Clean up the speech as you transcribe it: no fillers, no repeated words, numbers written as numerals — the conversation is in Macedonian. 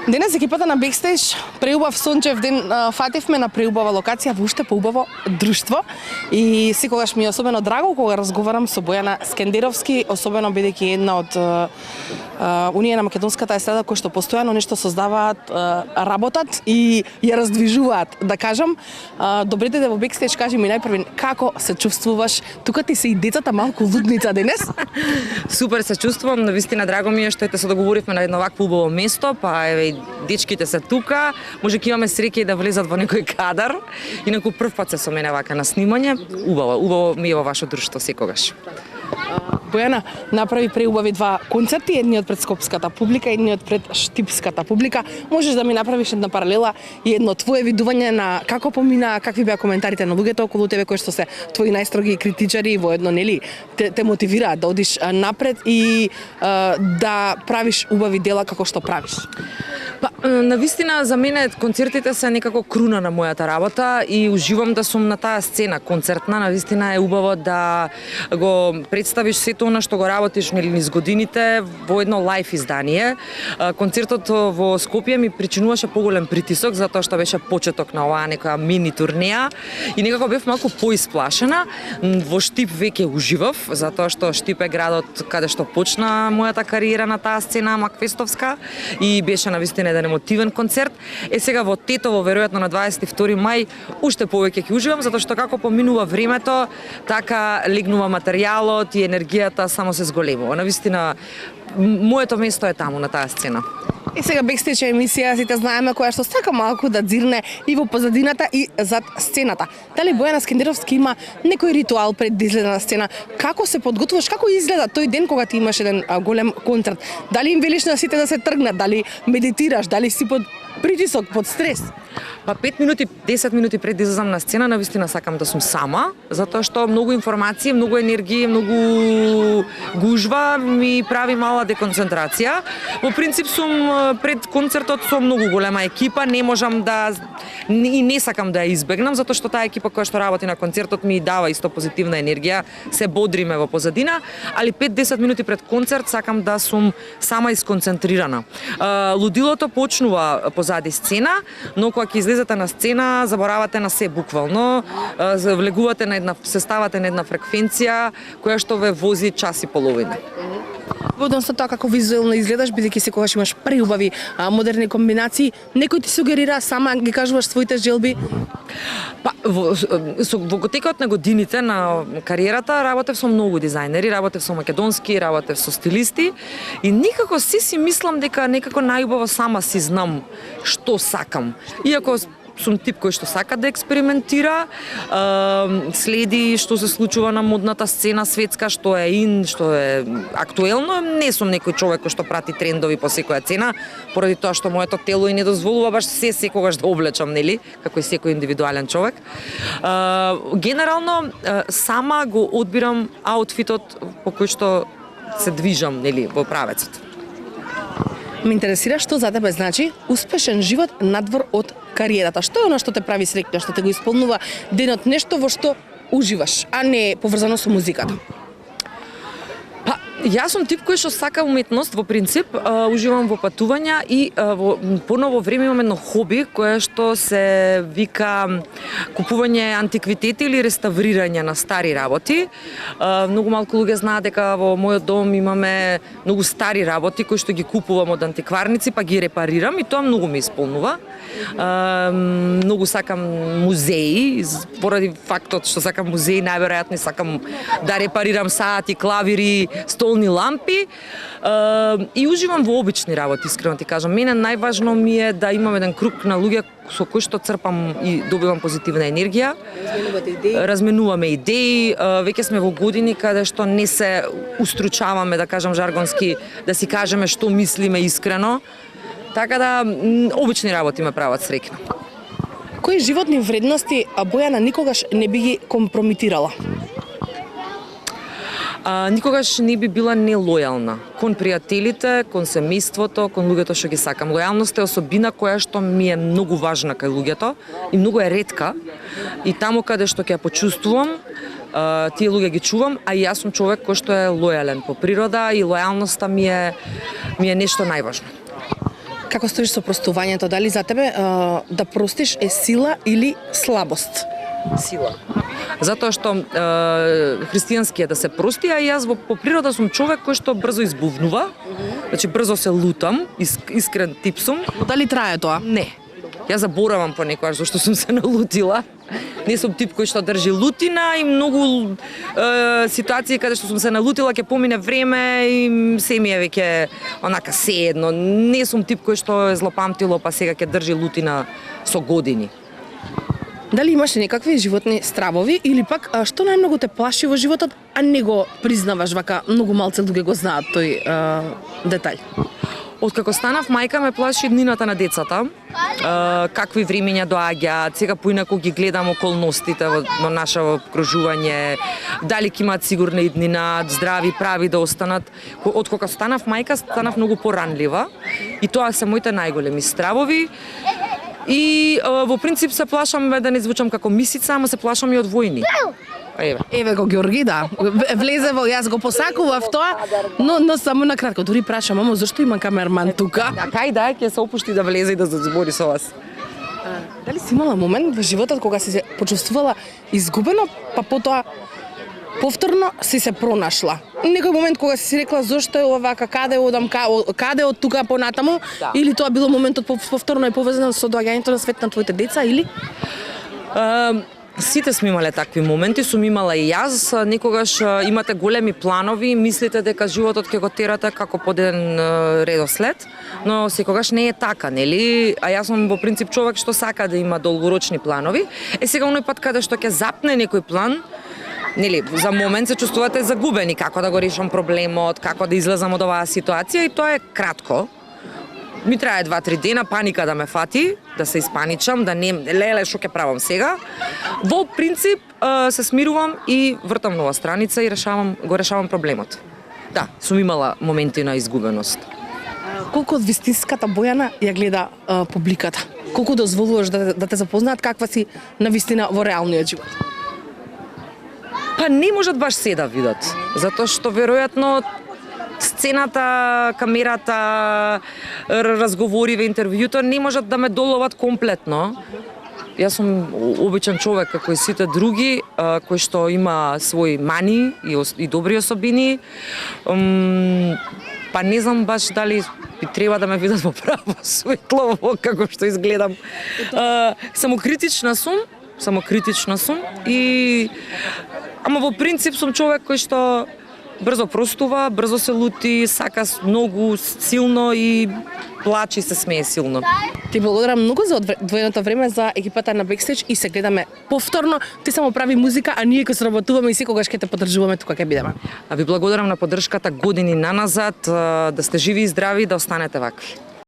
Денес екипата на Бекстејдж преубав сончев ден фативме на преубава локација во уште поубаво друштво и секогаш ми е особено драго кога разговарам со Бојана Скендеровски, особено бидејќи една од Унија на македонската естрада кои што постојано нешто создаваат, работат и ја раздвижуваат, да кажам. Добре дојде во Бекстејдж, кажи ми најпрво како се чувствуваш? Тука ти се и децата малку лудница денес? Супер се чувствувам, навистина драго ми е што се договоривме на едно вакво убаво место, па еве дечките се тука, може ќе имаме среќа и да влезат во некој кадар. Инаку прв пат се со мене вака на снимање, убаво ми е во ваше друштво секогаш. Бојана направи преубави два концерти, едниот пред скопската публика, едниот пред штипската публика. Можеш да ми направиш една паралела и едно твое видување на како помина, какви беа коментарите на луѓето околу тебе кои што се твои најстроги критичари во едно, нели, те мотивираат да одиш напред и да правиш убави дела како што правиш? Па, навистина за мене концертите се некако круна на мојата работа и уживам да сум на таа сцена концертна. Навистина е убаво да го представиш сето она што го работиш низ годините во едно лајф издание. Концертот во Скопје ми причинуваше поголем притисок затоа што беше почеток на оваа некоја мини турнеја и некако бев малку поисплашена. Во Штип веќе уживав затоа што Штип е градот каде што почна мојата кариера на таа сцена макфестовска и беше навистина еден емотивен концерт. Сега во Тетово веројатно на 22 мај уште повеќе ќе уживам затоа што како поминува времето, така легнува материјалот и енергијата само се зголемува. Навистина моето место е таму на таа сцена. И сега Бекстејдж емисија, сите знаеме, која што сака малку да дзирне и во позадината и зад сцената. Дали Бојана Скендеровски има некој ритуал пред да излезе на сцена? Како се подготвуваш? Како изгледа тој ден кога ти имаш еден голем концерт? Дали им велиш на сите да се тргнат? Дали медитираш? Дали си под притисок, под стрес? Па 5 минути, 10 минути пред да излезам на сцена, навистина сакам да сум сама, затоа што многу информации, многу енергија, многу гужва ми прави мала деконцентрација. Во принцип сум пред концертот со многу голема екипа, не можам да и не сакам да ја избегнам, затоа што таа екипа која што работи на концертот ми дава исто позитивна енергија, се бодриме во позадина, али 5-10 минути пред концерт сакам да сум сама и сконцентрирана. Лудилото почнува позади сцена, но кога ќе излезете на сцена, заборавате на се буквално, влегувате на една, се ставате на една фреквенција која што ве вози час и половина. Во однос на тоа како визуелно изгледаш, бидејќи секогаш имаш преубави модерни комбинации, некој ти сугерира, сама ги кажуваш своите желби? Па, во текот на годините на кариерата работев со многу дизајнери, работев со македонски, работев со стилисти и никако си мислам дека некако најубаво сама си знам што сакам. Иако сум тип кој што сака да експериментира, следи што се случува на модната сцена светска, што е ин, што е актуелно. Не сум некој човек кој што прати трендови по секоја цена, поради тоа што моето тело и не дозволува баш секогаш да облечам, нели, како и секој индивидуален човек. Генерално сама го одбирам аутфитот по кој што се движам, нели, во правецот. Ме интересира што за тебе значи успешен живот надвор од кариерата. Што е она што те прави среќна, што те го исполнува денот, нешто во што уживаш, а не поврзано со музиката? Па, јас сум тип кој што сака уметност во принцип, уживам во патувања и поново време имам едно хоби кое што се вика купување антиквитети или реставрирање на стари работи. Многу малку луѓе знаат дека во мојот дом имаме многу стари работи кои што ги купувам од антикварници па ги репарирам и тоа многу ме исполнува. Многу сакам музеи, поради фактот што сакам музеи, најверојатно сакам да репарирам саати, клавири, столни лампи и уживам во обични работи, искрено ти кажам. Мене најважно ми е да имам еден круг на луѓе со кои што црпам и добивам позитивна енергија. Разменуваме идеи, веќе сме во години каде што не се устручаваме, да кажам жаргонски, да си кажеме што мислиме искрено. Така да, обични работи ме прават среќна. Кои животни вредности Бојана никогаш не би ги компрометирала? Никогаш не би била нелојална кон пријателите, кон семејството, кон луѓето што ги сакам. Лојалноста е особина која што ми е многу важна кај луѓето и многу е ретка. И таму каде што ќе ја почувствувам, тие луѓе ги чувам, а јас сум човек кој што е лојален по природа и лојалноста ми е нешто најважно. Како стоиш со простувањето? Дали за тебе да простиш е сила или слабост? Сила. Затоа што христијански е да се прости, а јас по природа сум човек кој што брзо избувнува, значи брзо се лутам, искрен тип сум. Но дали трае тоа? Не. Јас заборавам понекогаш зашто сум се налутила. Не сум тип кој што држи лутина и многу ситуации каде што сум се налутила ќе помине време и се ми е веќе онака сеедно. Не сум тип кој што е злопамтило па сега ќе држи лутина со години. Дали имаш некакви животни стравови или пак што најмногу те плаши во животот, а не го признаваш вака многу малце луѓе го знаат тој детај? Откако станав мајка ме плаши днината на децата, какви времења доаѓаат, сега поинаку ги гледам околностите во наше окружување, дали ќе имаат сигурна иднина, здрави, прави да останат. Откако станав мајка, станав многу поранлива и тоа се моите најголеми стравови. И во принцип се плашам да не звучам како мисица, ама се плашам и од војни. Еве го Ѓорги, да. Влезе во, јас го посакував тоа, но само на кратко. Дури прашам, мамо, зашто има камерман тука? Да, кај да, ќе се опушти да влезе и да се збори со вас. Дали си имала момент во животот кога си се почувствувала изгубено, па потоа повторно си се пронашла? Некој момент кога си рекла зошто е овака, каде одам, каде од тука понатаму, да. Или тоа било моментот повторно е поврзано со доаѓањето на свет на твоите деца, или? Сите сме имале такви моменти, сум имала и јас. Некогаш имате големи планови, мислите дека животот ќе го терате како по ден редослед, но секогаш не е така, нели? А јас сум во принцип човек што сака да има долгорочни планови. Сега оној пат каде што ќе запне некој план, нели, за момент се чувствувате загубени, како да го решам проблемот, како да излезам од оваа ситуација и тоа е кратко. Ми трае 2-3 дена паника да ме фати, да се испаничам, да не леле што ќе правам сега. Во принцип се смирувам и вртам нова страница и го решавам проблемот. Да, сум имала моменти на изгубеност. Колку од вистинската Бојана ја гледа публиката? Колку дозволуваш да те запознаат каква си на вистина во реалниот живот? Па не можат баш се да видат, затоа што веројатно сцената, камерата, разговориве, интервјуто не можат да ме доловат комплетно. Јас сум обичен човек како и сите други, кој што има своји мани и добри особини. Па не знам баш дали би треба да ме видат во право светло, како што изгледам. Самокритична сум и ама во принцип сум човек кој што брзо простува, брзо се лути, сака многу силно и плаче и се смее силно. Ти благодарам многу за одвоеното време за екипата на Бекстејдж и се гледаме повторно. Ти само прави музика, а ние ќе сработуваме и секогаш ќе те поддржуваме тука ќе бидеме. А ви благодарам на поддршката години наназад, да сте живи и здрави, да останете вакви.